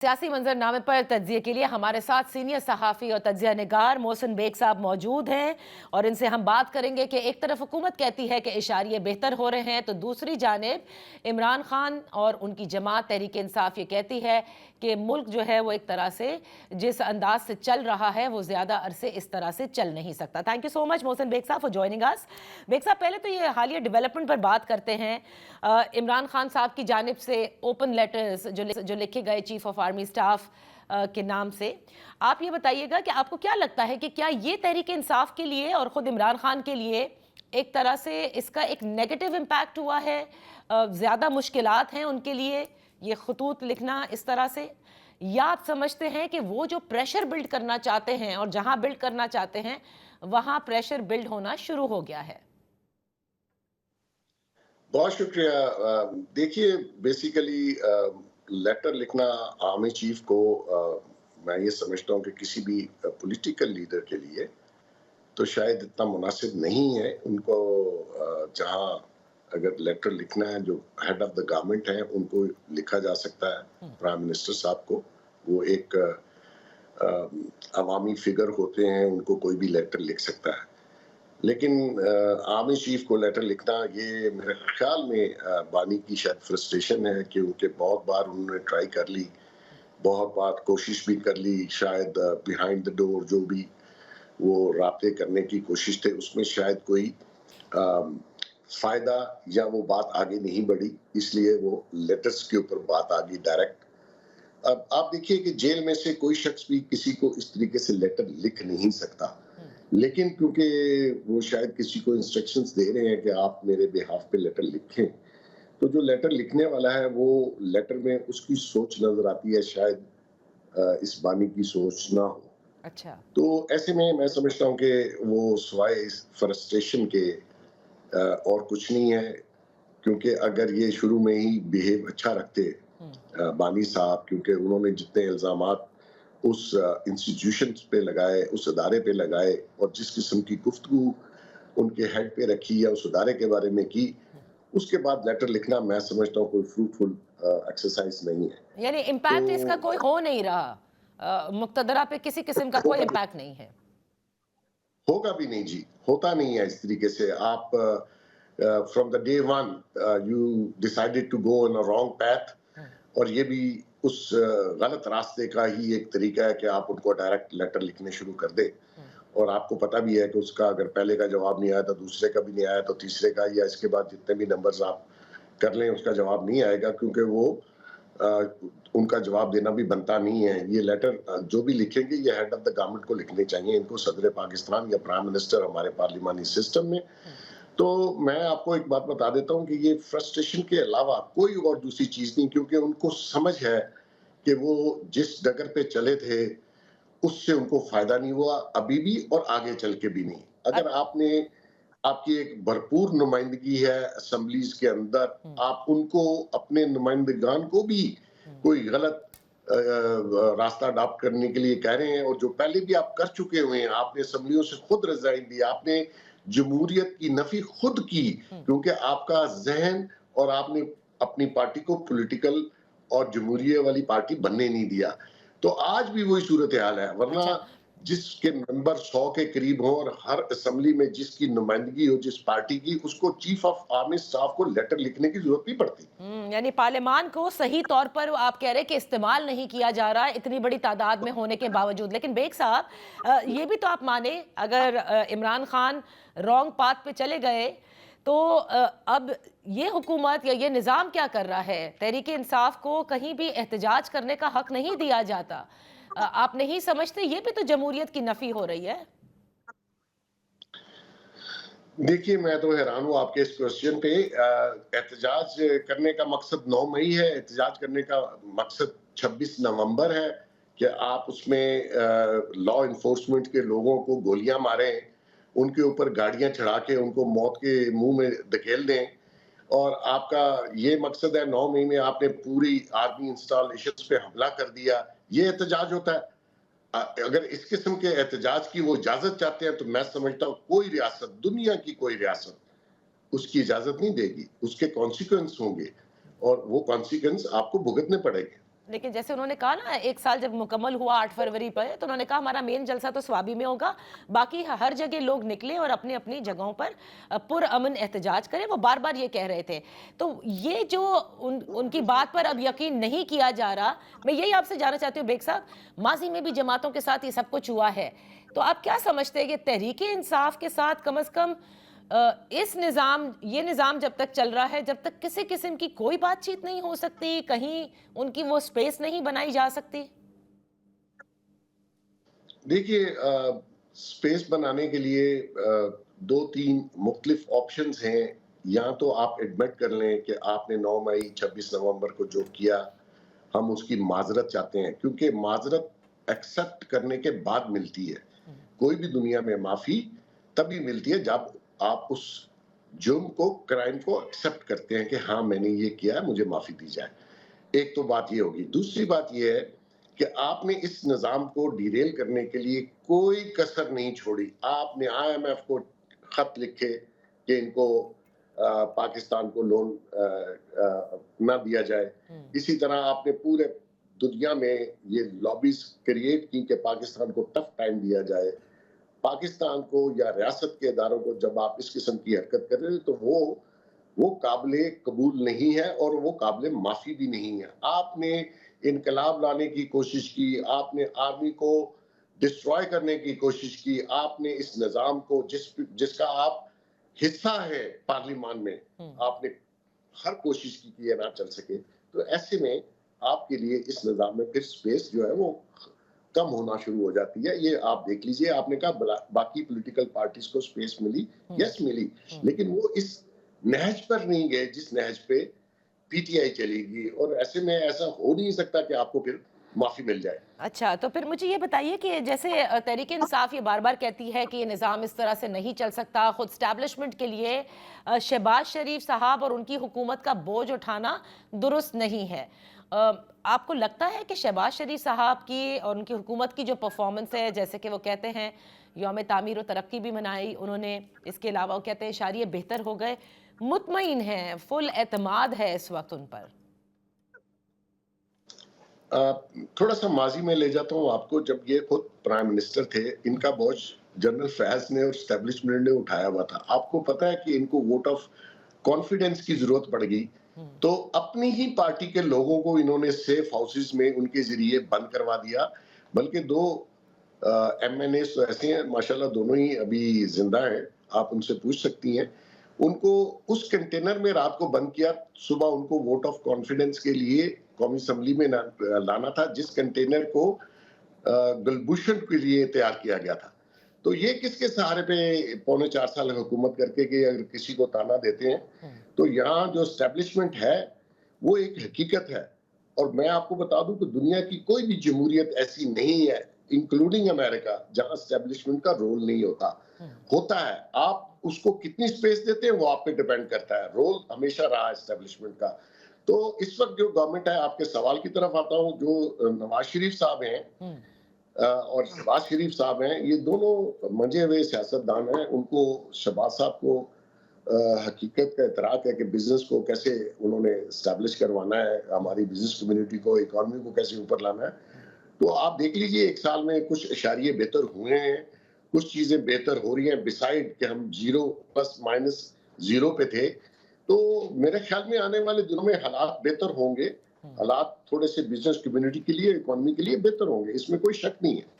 सियासी मंजरनामे पर तज्जिए के लिए हमारे साथ सीनियर सहाफ़ी और तज्जिया निगार मोहसिन बेग साहब मौजूद हैं और इनसे हम बात करेंगे कि एक तरफ हुकूमत कहती है कि इशारे बेहतर हो रहे हैं, तो दूसरी जानिब इमरान खान और उनकी जमात तहरीक इंसाफ ये कहती है कि मुल्क जो है वो एक तरह से जिस अंदाज से चल रहा है वो ज़्यादा अरसे इस तरह से चल नहीं सकता। Thank you so much Mohsin Baig साहब फॉर जॉइनिंग अस। बेग साहब, पहले तो ये हालिया डेवलपमेंट पर बात करते हैं। इमरान खान साहब की जानिब से ओपन लेटर्स जो लिखे गए चीफ ऑफ आर्मी स्टाफ के नाम से, आप ये बताइएगा कि आपको क्या लगता है कि क्या ये तहरीक इंसाफ के लिए और ख़ुद इमरान खान के लिए एक तरह से इसका एक नेगेटिव इम्पैक्ट हुआ है, ज़्यादा मुश्किलात हैं उनके लिए ये खतूत लिखना इस तरह से, या आप समझते हैं कि वो जो प्रेशर बिल्ड करना चाहते हैं और जहां बिल्ड करना चाहते हैं वहां प्रेशर बिल्ड होना शुरू हो गया है? बहुत शुक्रिया। देखिए, बेसिकली लेटर लिखना आर्मी चीफ को मैं ये समझता हूँ कि किसी भी पॉलिटिकल लीडर के लिए तो शायद इतना मुनासिब नहीं है। उनको जहाँ अगर लेटर लिखना है, जो हेड ऑफ द गवर्नमेंट है उनको लिखा जा सकता है, प्राइम मिनिस्टर साहब को। वो एक अवामी फिगर होते हैं, उनको कोई भी लेटर लिख सकता है। लेकिन आर्मी चीफ को लेटर लिखना, ये मेरे ख्याल में बानी की शायद फ्रस्ट्रेशन है कि उनके बहुत बार उन्होंने ट्राई कर ली, बहुत बार कोशिश भी कर ली, शायद बिहाइंड द डोर जो भी वो राब्ते करने की कोशिश थे उसमें शायद कोई फायदा या वो बात आगे नहीं बढ़ी, इसलिए वो लेटर्स के ऊपर बात आ गई डायरेक्ट। अब आप देखिए कि जेल में से कोई शख्स भी किसी को इस तरीके से लेटर लिख नहीं सकता, लेकिन क्योंकि वो शायद किसी को इंस्ट्रक्शंस दे रहे हैं कि आप मेरे बिहाफ पे लेटर लिखें, तो जो लेटर लिखने वाला है वो लेटर में उसकी सोच नजर आती है, शायद इस बानी की सोच ना हो। अच्छा। तो ऐसे में मैं समझता हूँ कि वो सिवाय इस फ्रस्ट्रेशन के और कुछ नहीं है, क्योंकि अगर ये शुरू में ही बिहेव अच्छा रखते बानी साहब, क्योंकि उन्होंने जितने इल्जामात उस इंस्टीट्यूशन पे लगाए, उस अदारे पे लगाए और जिस किस्म की गुफ्तगू उनके हेड पे रखी या उस अदारे के बारे में की, उसके बाद लेटर लिखना मैं समझता हूँ कोई फ्रूटफुल एक्सरसाइज नहीं है। यानी इम्पैक्ट इसका तो कोई हो नहीं रहा, मुक्तदरा पे किसी किस्म का कोई होगा भी इम्पैक्ट नहीं है। होगा भी नहीं जी, होता नहीं है इस तरीके से। आप from the day one you decided to go in a wrong path, और ये भी उस गलत रास्ते का ही एक तरीका है कि आप उनको डायरेक्ट लेटर लिखने शुरू कर दे, और आपको पता भी है कि उसका अगर पहले का जवाब नहीं आया तो दूसरे का भी नहीं आया तो तीसरे का, या इसके बाद जितने भी नंबर्स आप कर लें उसका जवाब नहीं आएगा, क्योंकि वो उनका जवाब देना भी बनता नहीं है। ये लेटर जो भी लिखेंगे ये हेड ऑफ द गवर्नमेंट को लिखने चाहिए, इनको सदर पाकिस्तान या प्राइम मिनिस्टर हमारे पार्लिमानी सिस्टम में। तो मैं आपको एक बात बता देता हूँ कि ये फ्रस्ट्रेशन के अलावा कोई और दूसरी चीज नहीं, क्योंकि उनको समझ है कि वो जिस डगर पे चले थे उससे उनको फायदा नहीं हुआ अभी भी और आगे चल के भी नहीं। अगर आपने आपकी एक भरपूर नुमाइंदगी है असेंबलीज के अंदर, आप उनको अपने नुमाइंदगान को भी कोई गलत रास्ता अडॉप्ट करने के लिए कह रहे हैं, और जो पहले भी आप कर चुके हुए हैं, आपने असेंबलियों से खुद रिजाइन दिया, आपने जमहूरियत की नफी खुद की, क्योंकि आपका जहन और आपने अपनी पार्टी को पॉलिटिकल और जमहूरियत वाली पार्टी बनने नहीं दिया। तो आज भी वही सूरत हाल है, वरना अच्छा। जिसके नंबर 100 के करीब हो और हर असेंबली में जिसकी नुमाइंदगी हो जिस पार्टी की, उसको चीफ ऑफ आर्मी स्टाफ को लेटर लिखने की जरूरत नहीं पड़ती। यानी पार्लियामान को सही तौर पर आप कह रहे हैं कि इस्तेमाल नहीं किया जा रहा है इतनी बड़ी तादाद में होने के बावजूद। लेकिन बेग साहब, ये भी तो आप माने, अगर इमरान खान रॉन्ग पाथ पे चले गए तो अब ये हुकूमत या ये निज़ाम क्या कर रहा है? तहरीक इंसाफ को कहीं भी एहतजाज करने का हक नहीं दिया जाता। आप नहीं समझते ये भी तो जमहूरियत की नफी हो रही है? देखिए, मैं तो हैरान हूँ आपके इस क्वेश्चन पे। एहतजाज करने का मकसद 9 मई है, एहतजाज करने का मकसद 26 नवंबर है कि आप उसमें लॉ इन्फोर्समेंट के लोगों को गोलियां मारें, उनके ऊपर गाड़ियां चढ़ा के उनको मौत के मुंह में धकेल दें, और आपका ये मकसद है 9 मई में आपने पूरी आर्मी इंस्टॉलेशंस पे हमला कर दिया। ये एहतजाज होता है? अगर इस किस्म के एहतजाज की वो इजाजत चाहते हैं तो मैं समझता हूँ कोई रियासत, दुनिया की कोई रियासत उसकी इजाजत नहीं देगी, उसके कॉन्सिक्वेंस होंगे और वो कॉन्सिक्वेंस आपको भुगतने पड़ेंगे। لیکن جیسے انہوں نے کہا نا 1 سال جب مکمل ہوا 8 فروری پر تو انہوں نے کہا ہمارا مین جلسہ تو سوابی میں ہوگا، باقی ہر جگہ لوگ نکلے اور اپنی اپنی جگہوں پر پرامن احتجاج کریں، وہ بار بار یہ کہہ رہے تھے. تو یہ جو ان کی بات پر اب یقین نہیں کیا جا رہا، میں یہی آپ سے جاننا چاہتی ہوں بیگ صاحب، ماضی میں بھی جماعتوں کے ساتھ یہ سب کچھ ہوا ہے، تو آپ کیا سمجھتے ہیں کہ تحریک انصاف کے ساتھ کم از کم یہ نظام جب تک چل رہا ہے، جب تک کسی قسم کی کوئی بات چیت نہیں ہو سکتی، کہیں ان کی وہ سپیس نہیں بنائی جا سکتی؟ دیکھیے سپیس بنانے کے لیے 2-3 مختلف آپشنز ہیں. یا تو آپ ایڈمٹ کر لیں کہ آپ نے 9 مئی 26 نومبر کو جو کیا ہم اس کی معذرت چاہتے ہیں، کیونکہ معذرت ایکسپٹ کرنے کے بعد ملتی ہے. کوئی بھی دنیا میں معافی تبھی ملتی ہے جب آپ اس جرم کو، کرائم کو ایکسپٹ کرتے ہیں کہ ہاں میں نے یہ کیا ہے، مجھے معافی دی جائے. ایک تو بات یہ ہوگی. دوسری بات یہ ہے کہ آپ نے اس نظام کو ڈیریل کرنے کے لیے کوئی کسر نہیں چھوڑی. آپ نے IMF کو خط لکھے کہ ان کو پاکستان کو لون نہ دیا جائے. اسی طرح آپ نے پورے دنیا میں یہ لابیز کریٹ کی کہ پاکستان کو ٹف ٹائم دیا جائے. پاکستان کو یا ریاست کے اداروں کو جب آپ اس قسم کی حرکت کر رہے ہیں تو وہ قابل قبول نہیں ہے اور وہ قابل معافی بھی نہیں ہے. آپ نے انقلاب لانے کی کوشش کی، آپ نے آرمی کو ڈسٹروائے کرنے کی کوشش کی، آپ نے اس نظام کو جس کا آپ حصہ ہے پارلیمان میں، آپ نے ہر کوشش کی کہ یہ نہ چل سکے. تو ایسے میں آپ کے لیے اس نظام میں پھر سپیس جو ہے وہ کم ہونا شروع ہو جاتی ہے. یہ آپ دیکھ لیجئے. آپ نے کہا باقی پولیٹیکل پارٹیز کو سپیس ملی، یس ملی، لیکن وہ اس نہج پر نہیں گئے جس نہج پہ پی ٹی آئی چلے گی. اور ایسے میں ایسا ہو نہیں سکتا کہ آپ کو پھر معافی مل جائے. اچھا، تو پھر مجھے یہ بتائیے کہ جیسے تحریک انصاف یہ بار بار کہتی ہے کہ یہ نظام اس طرح سے نہیں چل سکتا، خود اسٹیبلشمنٹ کے لیے شہباز شریف صاحب اور ان کی حکومت کا بوجھ اٹھانا درست نہیں ہے. آپ کو لگتا ہے کہ شہباز شریف صاحب کی اور ان کی حکومت کی جو پرفارمنس ہے، جیسے کہ وہ کہتے ہیں یوم تعمیر و ترقی بھی منائی انہوں نے، اس کے علاوہ وہ کہتے ہیں اشاریے بہتر ہو گئے، مطمئن ہیں، فل اعتماد ہے اس وقت ان پر؟ تھوڑا سا ماضی میں لے جاتا ہوں آپ کو. جب یہ خود پرائم منسٹر تھے، ان کا بوجھ جنرل فیض نے اور اسٹیبلشمنٹ نے اٹھایا ہوا تھا. آپ کو پتا ہے کہ ان کو ووٹ آف کانفیڈنس کی ضرورت پڑ گئی تو اپنی ہی پارٹی کے لوگوں کو انہوں نے سیف ہاؤسز میں ان کے ذریعے بند کروا دیا. بلکہ 2 ایم این ایز تو ایسے ہیں ماشاءاللہ، دونوں ہی ابھی زندہ ہیں، آپ ان سے پوچھ سکتی ہیں. ان کو اس کنٹینر میں رات کو بند کیا. صبح ان کو ووٹ آف کانفیڈنس کے لیے قومی اسمبلی میں لانا تھا، جس کنٹینر کو گلبھوشن کے لیے تیار کیا گیا تھا. تو یہ کس کے سہارے پہ 3.25 سال حکومت کر کے کہ اگر کسی کو تانا دیتے ہیں تو یہاں جو اسٹیبلشمنٹ ہے وہ ایک حقیقت ہے. اور میں آپ کو بتا دوں کہ دنیا کی کوئی بھی جمہوریت ایسی نہیں ہے انکلوڈنگ امریکہ جہاں اسٹیبلشمنٹ کا رول نہیں ہوتا ہے. آپ اس کو کتنی سپیس دیتے ہیں وہ آپ پہ ڈیپینڈ کرتا ہے. رول ہمیشہ رہا ہے اسٹیبلشمنٹ کا. تو اس وقت جو گورنمنٹ ہے، آپ کے سوال کی طرف آتا ہوں، جو نواز شریف صاحب ہیں اور شہباز شریف صاحب ہیں، یہ دونوں منجے ہوئے سیاستدان ہیں. ان کو شہباز صاحب کو حقیقت کا اعتراف ہے کہ بزنس کو کیسے انہوں نے اسٹیبلش کروانا ہے، ہماری بزنس کمیونٹی کو، اکانومی کو کیسے اوپر لانا ہے. تو آپ دیکھ لیجئے 1 سال میں کچھ اشاریے بہتر ہوئے ہیں، کچھ چیزیں بہتر ہو رہی ہیں، بسائڈ کہ ہم 0 پہ تھے. تو میرے خیال میں آنے والے دنوں میں حالات بہتر ہوں گے. حالات تھوڑے سے بزنس کمیونٹی کے لیے، اکانومی کے لیے بہتر ہوں گے، اس میں کوئی شک نہیں ہے.